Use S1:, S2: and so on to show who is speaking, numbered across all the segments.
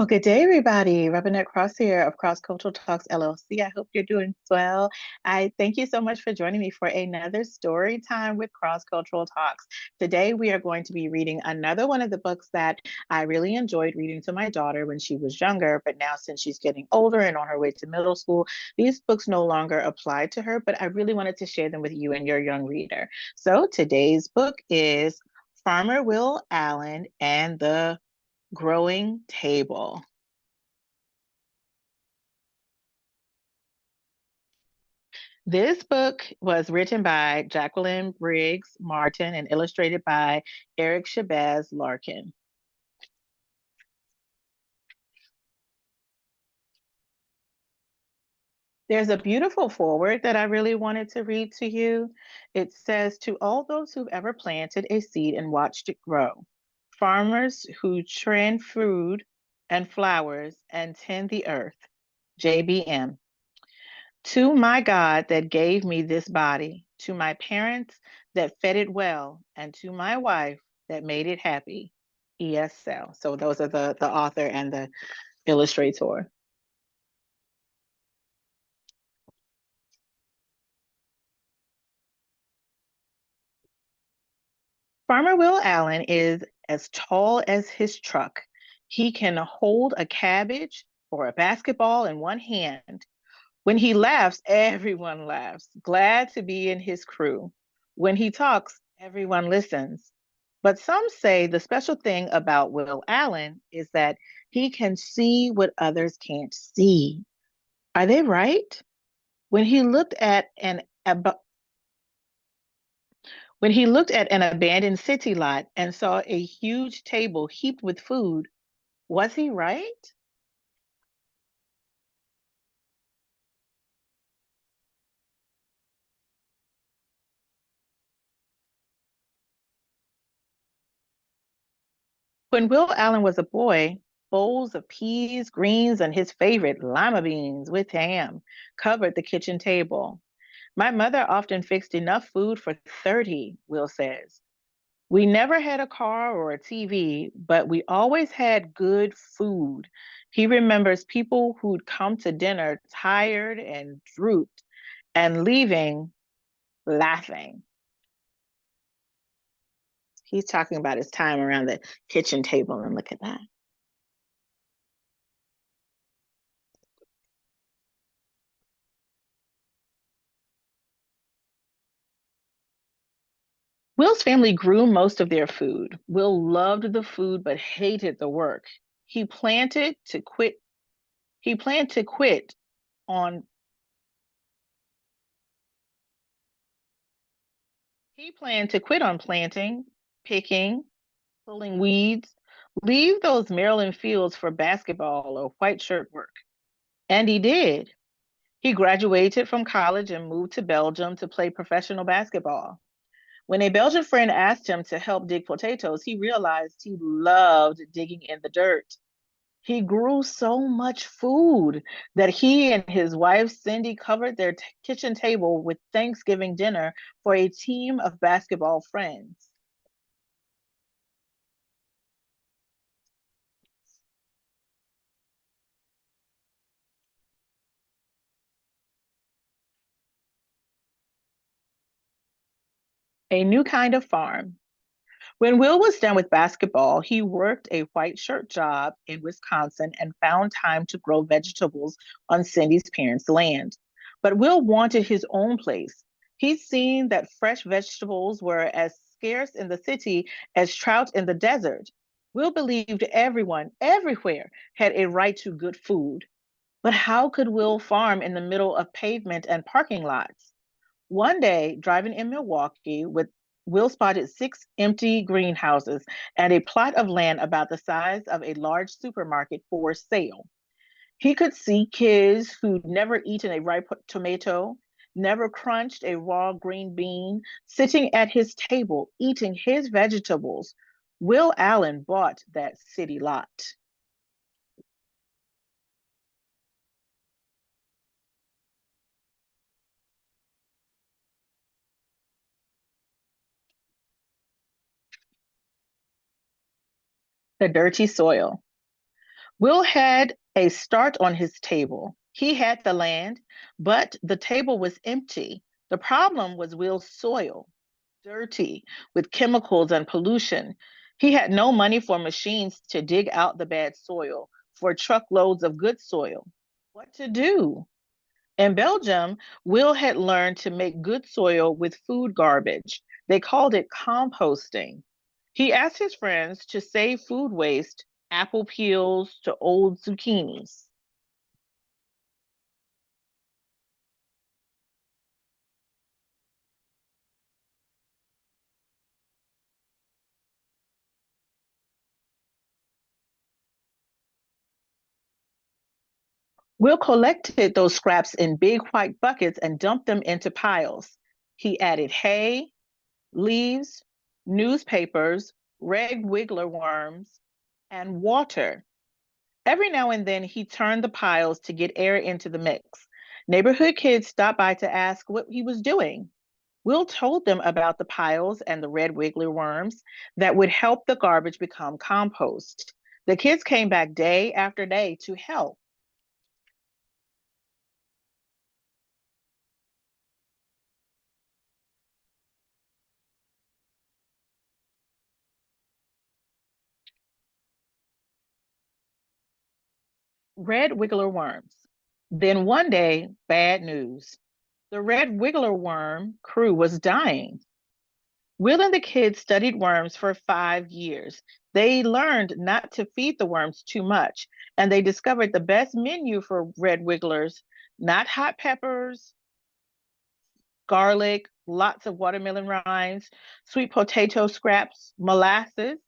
S1: Well, good day, everybody. Robinette Cross here of Cross Cultural Talks LLC. I hope you're doing well. I thank you so much for joining me for another story time with Cross Cultural Talks. Today, we are going to be reading another one of the books that I really enjoyed reading to my daughter when she was younger, but now since she's getting older and on her way to middle school, these books no longer apply to her, but I really wanted to share them with you and your young reader. So today's book is Farmer Will Allen and the Growing Table. This book was written by Jacqueline Briggs Martin and illustrated by Eric Shabazz Larkin. There's a beautiful foreword that I really wanted to read to you. It says, "To all those who've ever planted a seed and watched it grow, farmers who trend food and flowers and tend the earth, JBM. To my God that gave me this body, to my parents that fed it well, and to my wife that made it happy, ESL." So those are the author and the illustrator. Farmer Will Allen is as tall as his truck. He can hold a cabbage or a basketball in one hand. When he laughs, everyone laughs, glad to be in his crew. When he talks, everyone listens. But some say the special thing about Will Allen is that he can see what others can't see. Are they right? When he looked at an when he looked at an abandoned city lot and saw a huge table heaped with food, was he right? When Will Allen was a boy, bowls of peas, greens, and his favorite lima beans with ham covered the kitchen table. My mother often fixed enough food for 30, Will says. We never had a car or a TV, but we always had good food. He remembers people who'd come to dinner tired and drooped and leaving laughing. He's talking about his time around the kitchen table, and look at that. Will's family grew most of their food. Will loved the food but hated the work. He planted to quit. He planned to quit on he planned to quit on planting, picking, pulling weeds, leave those Maryland fields for basketball or white shirt work. And he did. He graduated from college and moved to Belgium to play professional basketball. When a Belgian friend asked him to help dig potatoes, he realized he loved digging in the dirt. He grew so much food that he and his wife Cindy covered their kitchen table with Thanksgiving dinner for a team of basketball friends. A new kind of farm. When Will was done with basketball, he worked a white shirt job in Wisconsin and found time to grow vegetables on Cindy's parents' land. But Will wanted his own place. He'd seen that fresh vegetables were as scarce in the city as trout in the desert. Will believed everyone, everywhere, had a right to good food. But how could Will farm in the middle of pavement and parking lots? One day, driving in Milwaukee, with Will spotted six empty greenhouses and a plot of land about the size of a large supermarket for sale. He could see kids who'd never eaten a ripe tomato, never crunched a raw green bean, sitting at his table eating his vegetables. Will Allen bought that city lot. The dirty soil. Will had a start on his table. He had the land, but the table was empty. The problem was Will's soil, dirty with chemicals and pollution. He had no money for machines to dig out the bad soil, for truckloads of good soil. What to do? In Belgium, Will had learned to make good soil with food garbage. They called it composting. He asked his friends to save food waste, apple peels to old zucchinis. Will collected those scraps in big white buckets and dumped them into piles. He added hay, leaves, newspapers, red wiggler worms, and water. Every now and then he turned the piles to get air into the mix. Neighborhood kids stopped by to ask what he was doing. Will told them about the piles and the red wiggler worms that would help the garbage become compost. The kids came back day after day to help. Red wiggler worms. Then one day, bad news. The red wiggler worm crew was dying. Will and the kids studied worms for 5 years. They learned not to feed the worms too much, and they discovered the best menu for red wigglers, not hot peppers, garlic, lots of watermelon rinds, sweet potato scraps, molasses.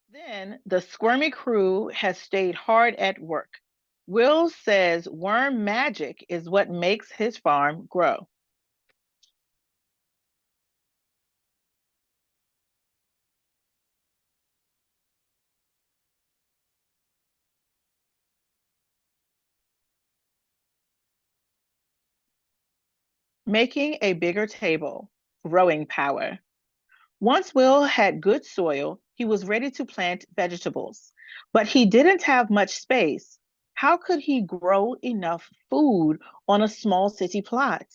S1: Then the squirmy crew has stayed hard at work. Will says worm magic is what makes his farm grow. Making a bigger table, growing power. Once Will had good soil, he was ready to plant vegetables, but he didn't have much space. How could he grow enough food on a small city plot?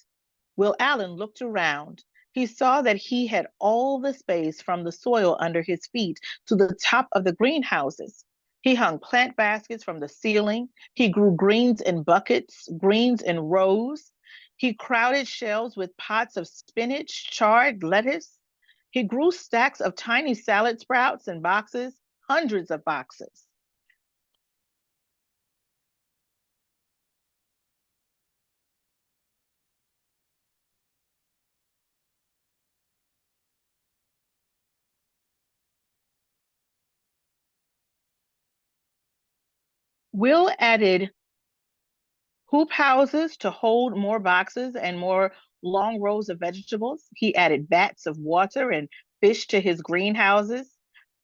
S1: Will Allen looked around. He saw that he had all the space from the soil under his feet to the top of the greenhouses. He hung plant baskets from the ceiling. He grew greens in buckets, greens in rows. He crowded shelves with pots of spinach, chard, lettuce. He grew stacks of tiny salad sprouts in boxes, hundreds of boxes. Will added hoop houses to hold more boxes and more long rows of vegetables. He added vats of water and fish to his greenhouses.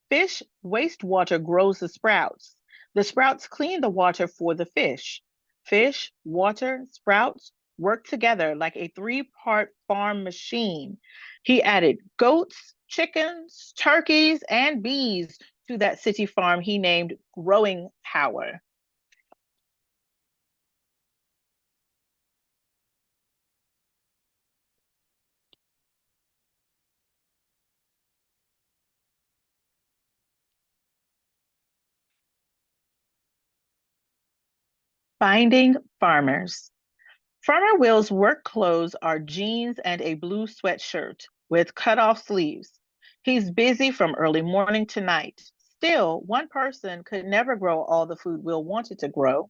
S1: Fish wastewater grows the sprouts. The sprouts clean the water for the fish. Fish, water, sprouts work together like a three-part farm machine. He added goats, chickens, turkeys, and bees to that city farm he named Growing Power. Finding farmers. Farmer Will's work clothes are jeans and a blue sweatshirt with cut-off sleeves. He's busy from early morning to night. Still, one person could never grow all the food Will wanted to grow.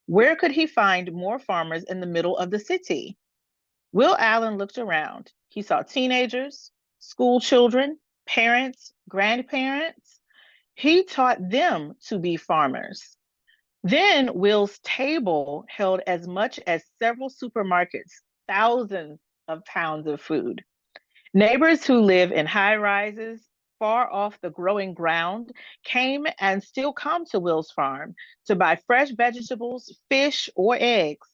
S1: Where could he find more farmers in the middle of the city? Will Allen looked around. He saw teenagers, school children, parents, grandparents. He taught them to be farmers. Then Will's table held as much as several supermarkets, thousands of pounds of food. Neighbors who live in high rises far off the growing ground came and still come to Will's farm to buy fresh vegetables, fish, or eggs.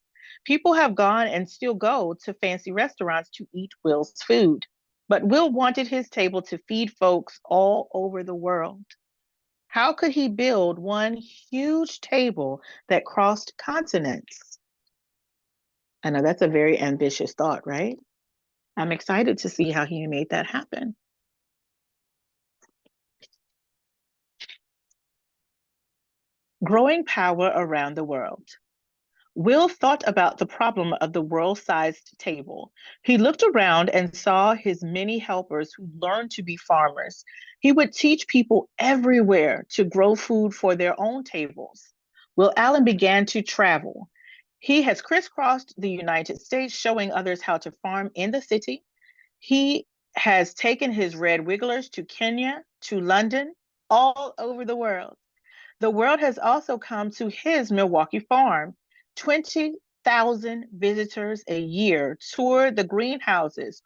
S1: People have gone and still go to fancy restaurants to eat Will's food. But Will wanted his table to feed folks all over the world. How could he build one huge table that crossed continents? I know that's a very ambitious thought, right? I'm excited to see how he made that happen. Growing power around the world. Will thought about the problem of the world sized table. He looked around and saw his many helpers who learned to be farmers. He would teach people everywhere to grow food for their own tables. Will Allen began to travel. He has crisscrossed the United States, showing others how to farm in the city. He has taken his red wigglers to Kenya, to London, all over the world. The world has also come to his Milwaukee farm. 20,000 visitors a year tour the greenhouses,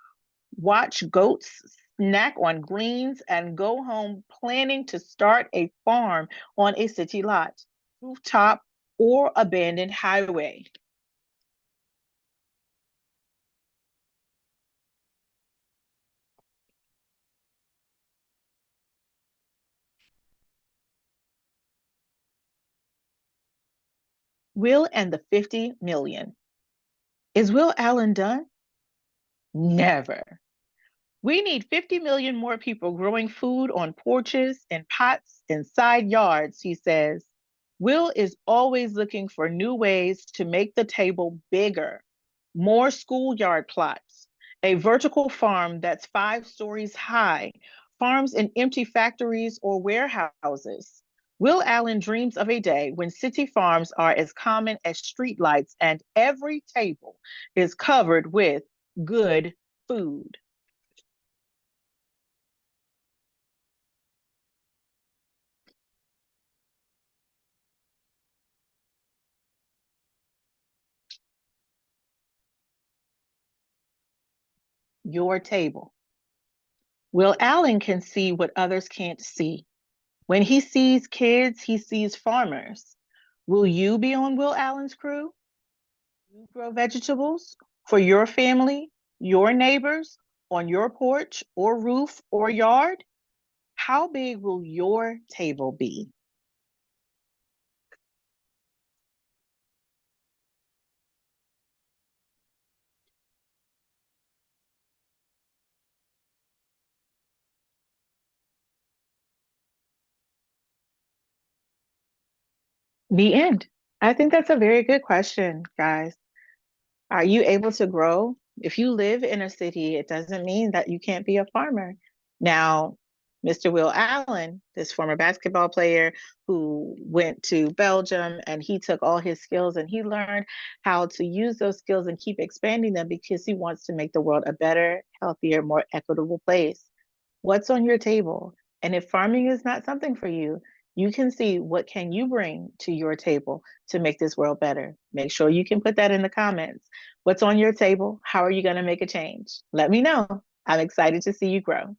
S1: watch goats snack on greens, and go home planning to start a farm on a city lot, rooftop, or abandoned highway. Will and the 50 million. Is Will Allen done? Never. We need 50 million more people growing food on porches, in pots, in side yards, he says. Will is always looking for new ways to make the table bigger, more schoolyard plots, a vertical farm that's 5 stories high, farms in empty factories or warehouses. Will Allen dreams of a day when city farms are as common as streetlights and every table is covered with good food. Your table. Will Allen can see what others can't see. When he sees kids, he sees farmers. Will you be on Will Allen's crew? You grow vegetables for your family, your neighbors, on your porch or roof or yard? How big will your table be? The end. I think that's a very good question, guys. Are you able to grow? If you live in a city, it doesn't mean that you can't be a farmer. Now, Mr. Will Allen, this former basketball player who went to Belgium and he took all his skills and he learned how to use those skills and keep expanding them because he wants to make the world a better, healthier, more equitable place. What's on your table? And if farming is not something for you, you can see what can you bring to your table to make this world better. Make sure you can put that in the comments. What's on your table? How are you going to make a change? Let me know. I'm excited to see you grow.